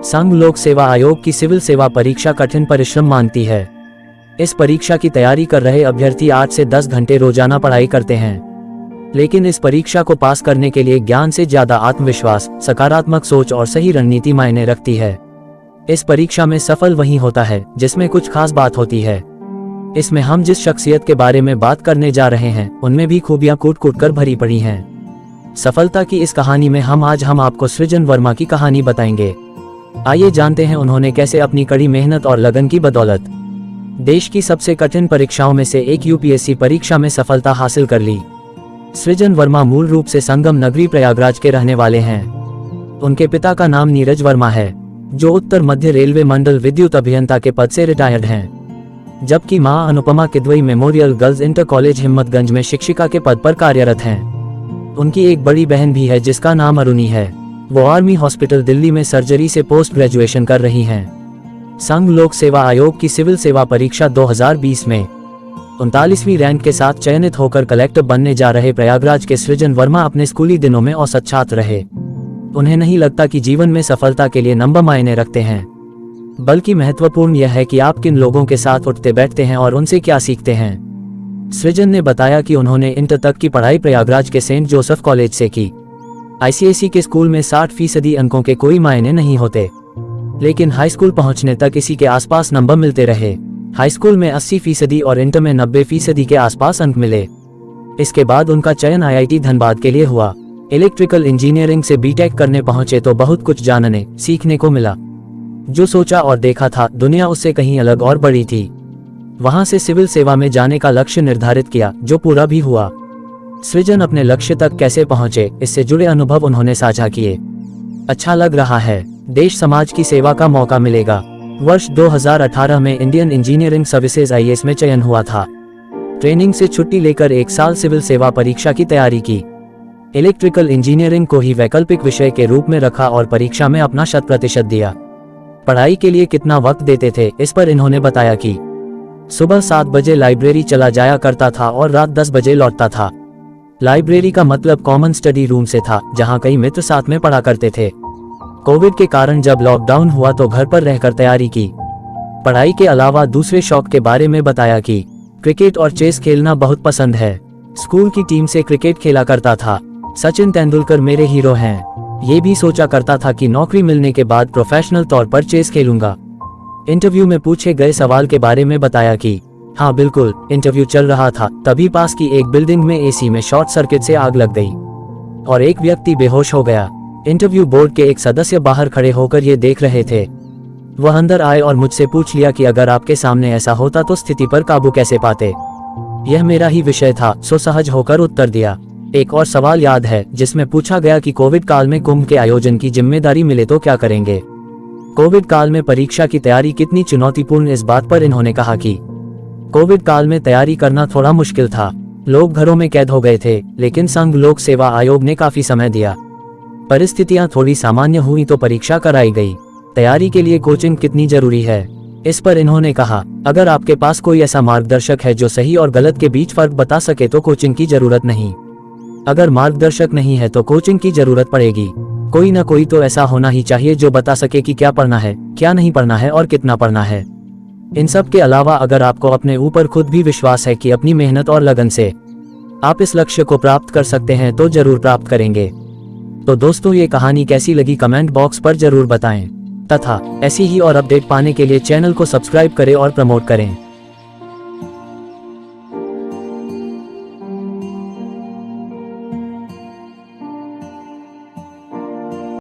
संघ लोक सेवा आयोग की सिविल सेवा परीक्षा कठिन परिश्रम मांगती है। इस परीक्षा की तैयारी कर रहे अभ्यर्थी 8 से 10 घंटे रोजाना पढ़ाई करते हैं, लेकिन इस परीक्षा को पास करने के लिए ज्ञान से ज्यादा आत्मविश्वास, सकारात्मक सोच और सही रणनीति मायने रखती है। इस परीक्षा में सफल वही होता है जिसमें कुछ खास बात होती है। इसमें हम जिस शख्सियत के बारे में बात करने जा रहे हैं उनमें भी खूबियां कूट कूट कर भरी पड़ी हैं। सफलता की इस कहानी में हम आपको सृजन वर्मा की कहानी बताएंगे। आइए जानते हैं उन्होंने कैसे अपनी कड़ी मेहनत और लगन की बदौलत देश की सबसे कठिन परीक्षाओं में से एक यूपीएससी परीक्षा में सफलता हासिल कर ली। सृजन वर्मा मूल रूप से संगम नगरी प्रयागराज के रहने वाले हैं। उनके पिता का नाम नीरज वर्मा है, जो उत्तर मध्य रेलवे मंडल विद्युत अभियंता के पद से रिटायर्ड हैं, जबकि मां Anupama Kidwai memorial girls inter college Himmatganj में शिक्षिका के पद पर कार्यरत हैं। उनकी एक बड़ी बहन भी है जिसका नाम अरुणी है। वो आर्मी हॉस्पिटल दिल्ली में सर्जरी से पोस्ट ग्रेजुएशन कर रही हैं। संघ लोक सेवा आयोग की सिविल सेवा परीक्षा 2020 में 39वीं रैंक के साथ चयनित होकर कलेक्टर बनने जा रहे प्रयागराज के सृजन वर्मा अपने स्कूली दिनों में औसत छात्र रहे। उन्हें नहीं लगता कि जीवन में सफलता के लिए नंबर मायने रखते हैं, बल्कि महत्वपूर्ण यह है कि आप किन लोगों के साथ उठते बैठते हैं और उनसे क्या सीखते हैं। सृजन ने बताया कि उन्होंने इंटर तक की पढ़ाई प्रयागराज के सेंट जोसेफ कॉलेज से की। आईसीएसई के स्कूल में 60% अंकों के कोई मायने नहीं होते, लेकिन हाई स्कूल पहुंचने तक इसी के आसपास नंबर मिलते रहे। हाई स्कूल में 80% और इंटर में 90% के आसपास अंक मिले। इसके बाद उनका चयन आईआईटी धनबाद के लिए हुआ। इलेक्ट्रिकल इंजीनियरिंग से बीटेक करने पहुंचे तो बहुत कुछ जानने सीखने को मिला। जो सोचा और देखा था दुनिया उससे कहीं अलग और बड़ी थी। वहां से सिविल सेवा में जाने का लक्ष्य निर्धारित किया, जो पूरा भी हुआ। सृजन अपने लक्ष्य तक कैसे पहुंचे, इससे जुड़े अनुभव उन्होंने साझा किए। अच्छा लग रहा है, देश समाज की सेवा का मौका मिलेगा। वर्ष 2018 में इंडियन इंजीनियरिंग सर्विसेज आईएएस में चयन हुआ था। ट्रेनिंग से छुट्टी लेकर 1 साल सिविल सेवा परीक्षा की तैयारी की। इलेक्ट्रिकल इंजीनियरिंग को ही वैकल्पिक विषय के रूप में रखा और परीक्षा में अपना 100% दिया। पढ़ाई के लिए कितना वक्त देते थे, इस पर इन्होंने बताया कि सुबह 7 बजे लाइब्रेरी चला जाया करता था और रात 10 बजे लौटता था। लाइब्रेरी का मतलब कॉमन स्टडी रूम से था, जहां कई मित्र साथ में पढ़ा करते थे। कोविड के कारण जब लॉकडाउन हुआ तो घर पर रहकर तैयारी की। पढ़ाई के अलावा दूसरे शौक के बारे में बताया कि क्रिकेट और चेस खेलना बहुत पसंद है। स्कूल की टीम से क्रिकेट खेला करता था। सचिन तेंदुलकर मेरे हीरो हैं। ये भी सोचा करता था कि नौकरी मिलने के बाद प्रोफेशनल तौर पर चेस खेलूंगा। इंटरव्यू में पूछे गए सवाल के बारे में बताया कि हाँ बिल्कुल, इंटरव्यू चल रहा था तभी पास की एक बिल्डिंग में एसी में शॉर्ट सर्किट से आग लग गई और एक व्यक्ति बेहोश हो गया। इंटरव्यू बोर्ड के एक सदस्य बाहर खड़े होकर ये देख रहे थे। वह अंदर आए और मुझसे पूछ लिया कि अगर आपके सामने ऐसा होता तो स्थिति पर काबू कैसे पाते। यह मेरा ही विषय था, सो सहज होकर उत्तर दिया। एक और सवाल याद है जिसमें पूछा गया कि कोविड काल में कुंभ के आयोजन की जिम्मेदारी मिले तो क्या करेंगे। कोविड काल में परीक्षा की तैयारी कितनी चुनौतीपूर्ण, इस बात पर इन्होंने कहा कि कोविड काल में तैयारी करना थोड़ा मुश्किल था। लोग घरों में कैद हो गए थे, लेकिन संघ लोक सेवा आयोग ने काफी समय दिया। परिस्थितियां थोड़ी सामान्य हुई तो परीक्षा कराई गई। तैयारी के लिए कोचिंग कितनी जरूरी है, इस पर इन्होंने कहा अगर आपके पास कोई ऐसा मार्गदर्शक है जो सही और गलत के बीच फर्क बता सके तो कोचिंग की जरूरत नहीं। अगर मार्गदर्शक नहीं है तो कोचिंग की जरूरत पड़ेगी। कोई ना कोई तो ऐसा होना ही चाहिए जो बता सके कि क्या पढ़ना है, क्या नहीं पढ़ना है और कितना पढ़ना है। इन सब के अलावा अगर आपको अपने ऊपर खुद भी विश्वास है कि अपनी मेहनत और लगन से आप इस लक्ष्य को प्राप्त कर सकते हैं तो जरूर प्राप्त करेंगे। तो दोस्तों, ये कहानी कैसी लगी कमेंट बॉक्स पर जरूर बताएं, तथा ऐसी ही और अपडेट पाने के लिए चैनल को सब्सक्राइब करें और प्रमोट करें।